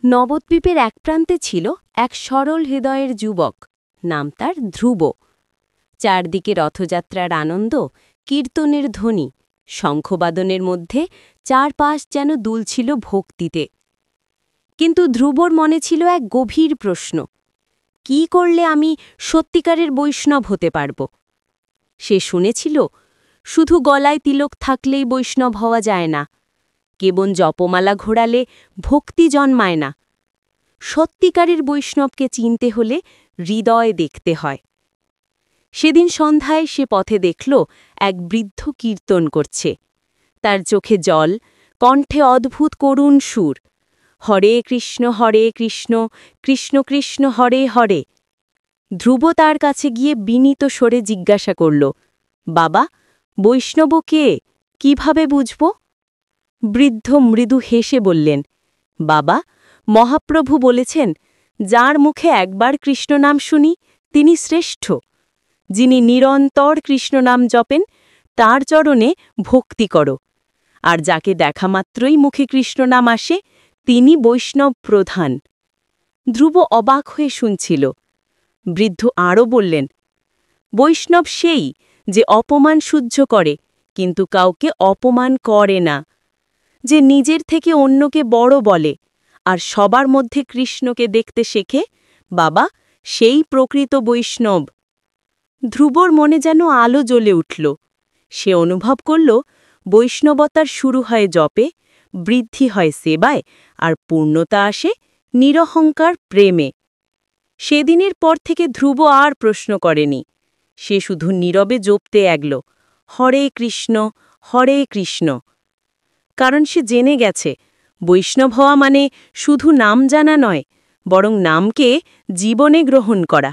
নবদ্বীপের এক প্রান্তে ছিল এক সরল হৃদয়ের যুবক, নাম তার ধ্রুব। চারদিকে রথযাত্রার আনন্দ, কীর্তনের ধ্বনি, শঙ্খবাদনের মধ্যে চারপাশ যেন দুলছিল ভক্তিতে। কিন্তু ধ্রুবর মনে ছিল এক গভীর প্রশ্ন, কি করলে আমি সত্যিকারের বৈষ্ণব হতে পারব? সে শুনেছিল, শুধু গলায় তিলক থাকলেই বৈষ্ণব হওয়া যায় না, কেবল জপমালা ঘোরালে ভক্তি জন্মায় না। সত্যিকারের বৈষ্ণবকে চিনতে হলে হৃদয় দেখতে হয়। সেদিন সন্ধ্যায় সে পথে দেখল এক বৃদ্ধ কীর্তন করছে। তার চোখে জল, কণ্ঠে অদ্ভুত করুণ সুর, হরে কৃষ্ণ কৃষ্ণ কৃষ্ণ হরে হরে। ধ্রুব তার কাছে গিয়ে বিনীত স্বরে জিজ্ঞাসা করল, বাবা, বৈষ্ণব কে, কিভাবে বুঝব? বৃদ্ধ মৃদু হেসে বললেন, বাবা, মহাপ্রভু বলেছেন, যার মুখে একবার কৃষ্ণনাম শুনি তিনি শ্রেষ্ঠ। যিনি নিরন্তর কৃষ্ণনাম জপেন তার চরণে ভক্তি করো, আর যাকে দেখা মাত্রই মুখে কৃষ্ণনাম আসে তিনি বৈষ্ণব প্রধান। ধ্রুব অবাক হয়ে শুনছিল। বৃদ্ধ আরও বললেন, বৈষ্ণব সেই যে অপমান সহ্য করে কিন্তু কাউকে অপমান করে না, যে নিজের থেকে অন্যকে বড় বলে আর সবার মধ্যে কৃষ্ণকে দেখতে শেখে, বাবা, সেই প্রকৃত বৈষ্ণব। ধ্রুবর মনে যেন আলো জ্বলে উঠল। সে অনুভব করল, বৈষ্ণবতার শুরু হয় জপে, বৃদ্ধি হয় সেবায়, আর পূর্ণতা আসে নিরহংকার প্রেমে। সেদিনের পর থেকে ধ্রুব আর প্রশ্ন করেনি। সে শুধু নীরবে জপতে লাগল, হরে কৃষ্ণ। কারণ সে জেনে গেছে, বৈষ্ণব হওয়া মানে শুধু নাম জানা নয়, বরং নামকে জীবনে গ্রহণ করা।